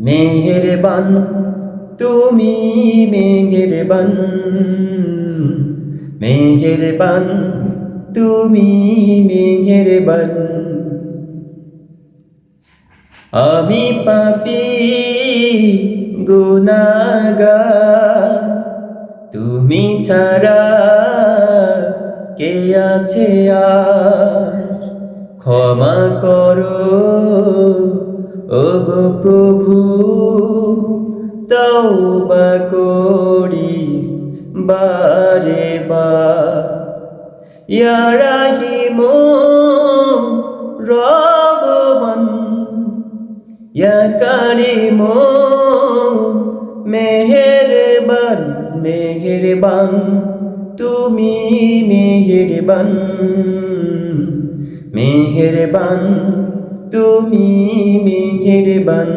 মেহেরবান তুমি মেহেরবান, মেহেরবান তুমি মেহেরবান। আমি পাপী গুনাহগার, তুমি ছাড়া কে আছে আর? ক্ষমা করো ওগো প্রভু, তওবা করি বারে বার। ইয়া রাহিম রহমান, ইয়া কারিম মেহেরবান, মেহেরবান তুমি মেহেরবান, মেহেরবান তুমি মেহেরবান।